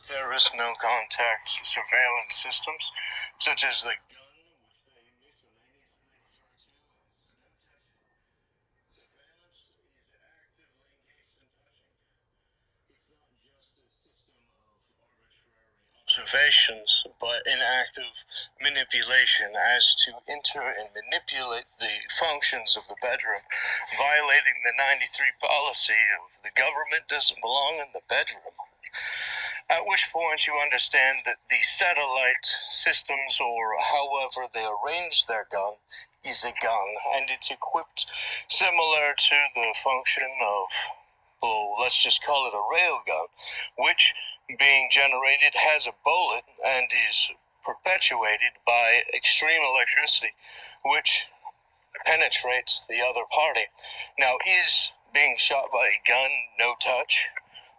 terrorist no-contact surveillance systems, such as the gun, which they miscellaneously refer to as no-touch surveillance, is actively engaged in touching. It's not just a system of arbitrary observations, but an active manipulation as to enter and manipulate the functions of the bedroom, violating the 93 policy of the government doesn't belong in the bedroom. At which point you understand that the satellite systems, or however they arrange their gun, is a gun, and it's equipped similar to the function of, well, let's just call it a railgun, which, being generated, has a bullet and is perpetuated by extreme electricity, which penetrates the other party. Now, is being shot by a gun no touch?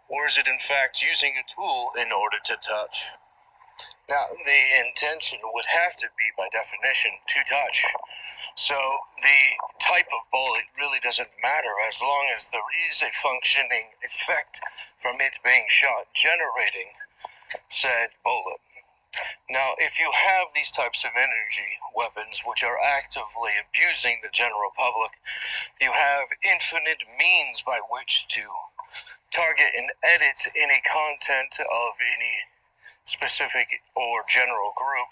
Or is it in fact using a tool in order to touch? Now, the intention would have to be, by definition, to touch. So the type of bullet really doesn't matter as long as there is a functioning effect from it being shot, generating said bullet. Now, if you have these types of energy weapons which are actively abusing the general public, you have infinite means by which to target and edit any content of any specific or general group,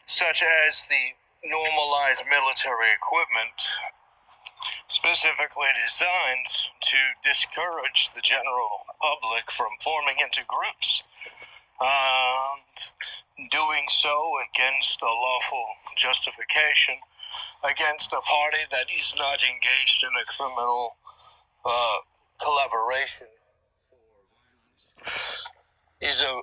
such as the normalized military equipment specifically designed to discourage the general public from forming into groups, and doing so against a lawful justification, against a party that is not engaged in a criminal collaboration, is a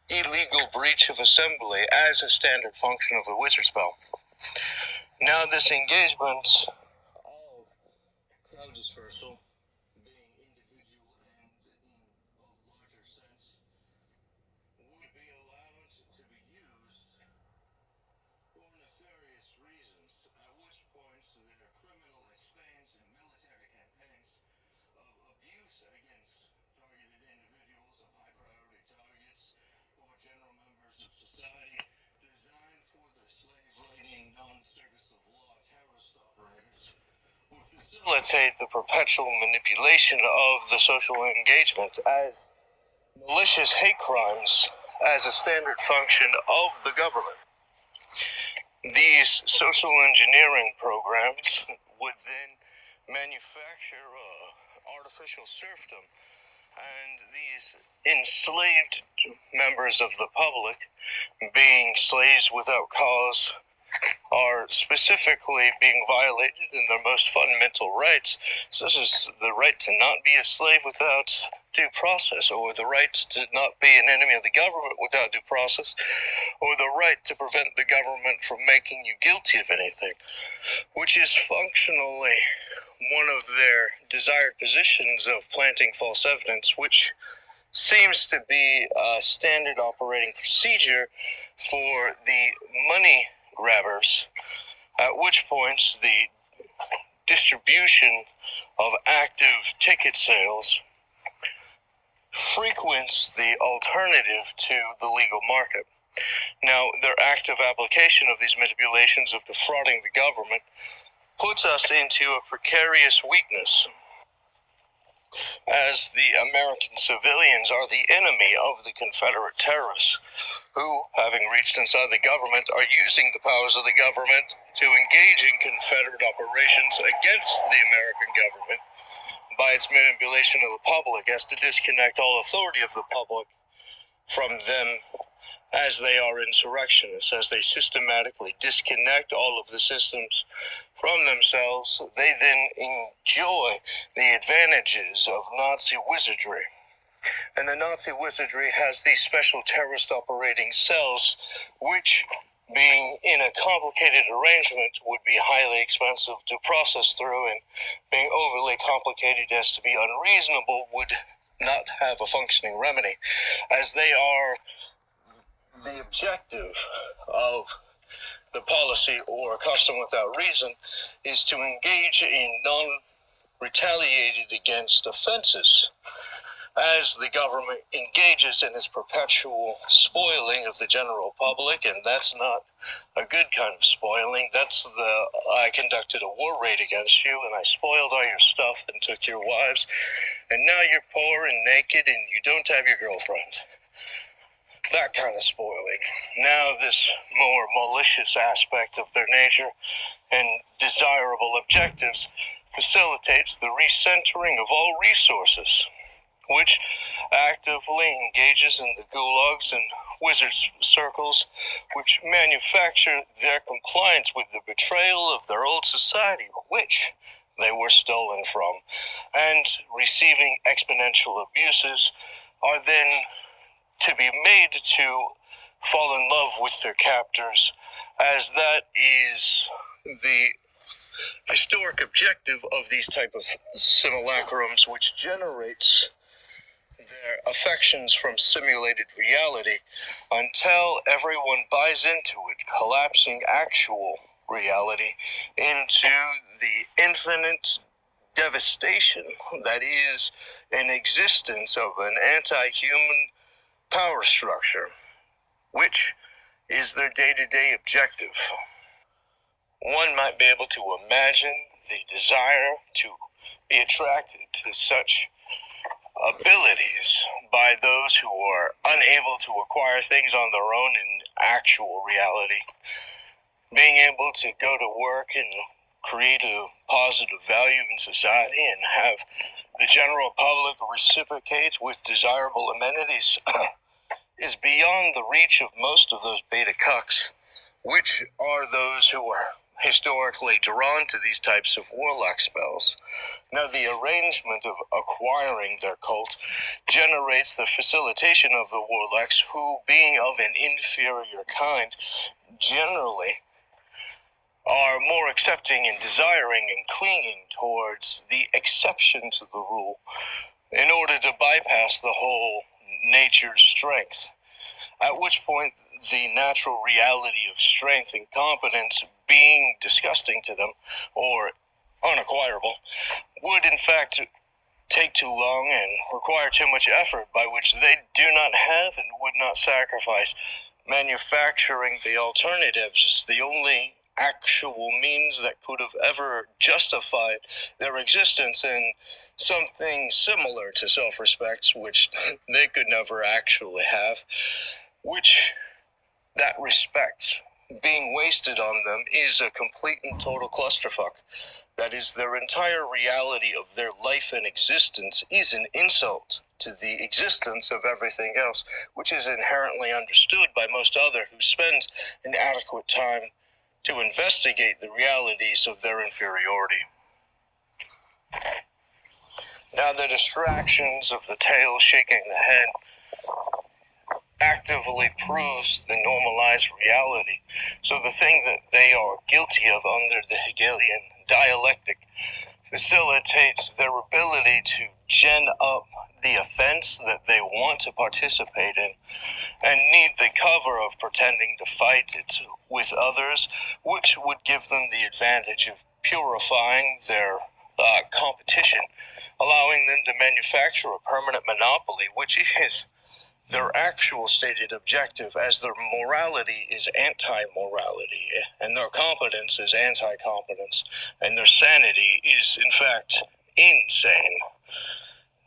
illegal breach of assembly as a standard function of the wizard spell. Now, this engagement of crowd dispersal, being individual and in a larger sense, would be allowed to be used for nefarious reasons, at which point their criminal expense and military campaigns of abuse against targeted individuals of high priority targets or general members of society designed for the slave-raiding, non-service of law terrorist operators would facilitate the perpetual manipulation of the social engagement as malicious hate crimes as a standard function of the government. These social engineering programs would then manufacture artificial serfdom, and these enslaved members of the public, being slaves without cause, are specifically being violated in their most fundamental rights, such as the right to not be a slave without due process, or the right to not be an enemy of the government without due process, or the right to prevent the government from making you guilty of anything, which is functionally one of their desired positions of planting false evidence, which seems to be a standard operating procedure for the money grabbers, at which points the distribution of active ticket sales frequents the alternative to the legal market. Now, their active application of these manipulations of defrauding the government puts us into a precarious weakness, as the American civilians are the enemy of the Confederate terrorists, who, having reached inside the government, are using the powers of the government to engage in Confederate operations against the American government by its manipulation of the public as to disconnect all authority of the public from them, as they are insurrectionists. As they systematically disconnect all of the systems from themselves, they then enjoy the advantages of Nazi wizardry. And the Nazi wizardry has these special terrorist operating cells, which, being in a complicated arrangement, would be highly expensive to process through, and being overly complicated as to be unreasonable, would not have a functioning remedy, as they are the objective of the policy or custom without reason is to engage in non-retaliated against offenses, as the government engages in its perpetual spoiling of the general public, and that's not a good kind of spoiling. That's I conducted a war raid against you, and I spoiled all your stuff and took your wives, and now you're poor and naked and you don't have your girlfriend. That kind of spoiling. Now this more malicious aspect of their nature and desirable objectives facilitates the recentering of all resources, which actively engages in the gulags and wizards' circles, which manufacture their compliance with the betrayal of their old society, which they were stolen from, and receiving exponential abuses, are then to be made to fall in love with their captors, as that is the historic objective of these type of simulacrums, which generates their affections from simulated reality until everyone buys into it, collapsing actual reality into the infinite devastation that is an existence of an anti-human power structure, which is their day-to-day objective. One might be able to imagine the desire to be attracted to such abilities by those who are unable to acquire things on their own in actual reality. Being able to go to work and create a positive value in society and have the general public reciprocate with desirable amenities is beyond the reach of most of those beta cucks, which are those who are historically drawn to these types of warlock spells. Now, the arrangement of acquiring their cult generates the facilitation of the warlocks who, being of an inferior kind, generally are more accepting and desiring and clinging towards the exception to the rule in order to bypass the whole nature's strength. At which point, the natural reality of strength and competence being disgusting to them, or unacquirable, would in fact take too long and require too much effort, by which they do not have and would not sacrifice. Manufacturing the alternatives is the only actual means that could have ever justified their existence in something similar to self-respect, which they could never actually have, which that respect being wasted on them is a complete and total clusterfuck. That is, their entire reality of their life and existence is an insult to the existence of everything else, which is inherently understood by most other who spend an adequate time to investigate the realities of their inferiority. Now, the distractions of the tail shaking the head actively proves the normalized reality. So the thing that they are guilty of under the Hegelian dialectic facilitates their ability to gen up the offense that they want to participate in and need the cover of pretending to fight it with others, which would give them the advantage of purifying their competition, allowing them to manufacture a permanent monopoly, which is their actual stated objective, as their morality is anti-morality, and their competence is anti-competence, and their sanity is, in fact, insane.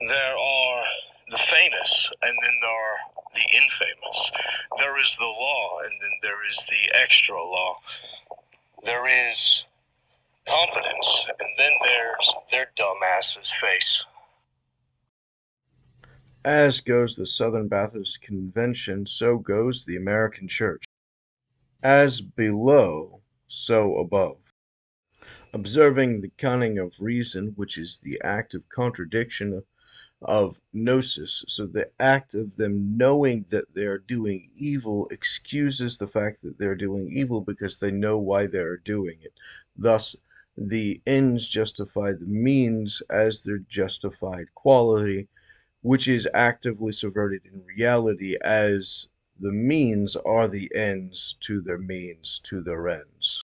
There are the famous, and then there are the infamous. There is the law, and then there is the extra law. There is competence, and then there's their dumbasses' face. As goes the Southern Baptist Convention, so goes the American Church. As below, so above. Observing the cunning of reason, which is the act of contradiction of gnosis, so the act of them knowing that they're doing evil excuses the fact that they're doing evil because they know why they're doing it. Thus, the ends justify the means as their justified quality, which is actively subverted in reality as the means are the ends to their means to their ends.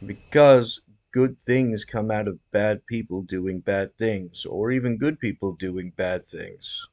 Because good things come out of bad people doing bad things, or even good people doing bad things.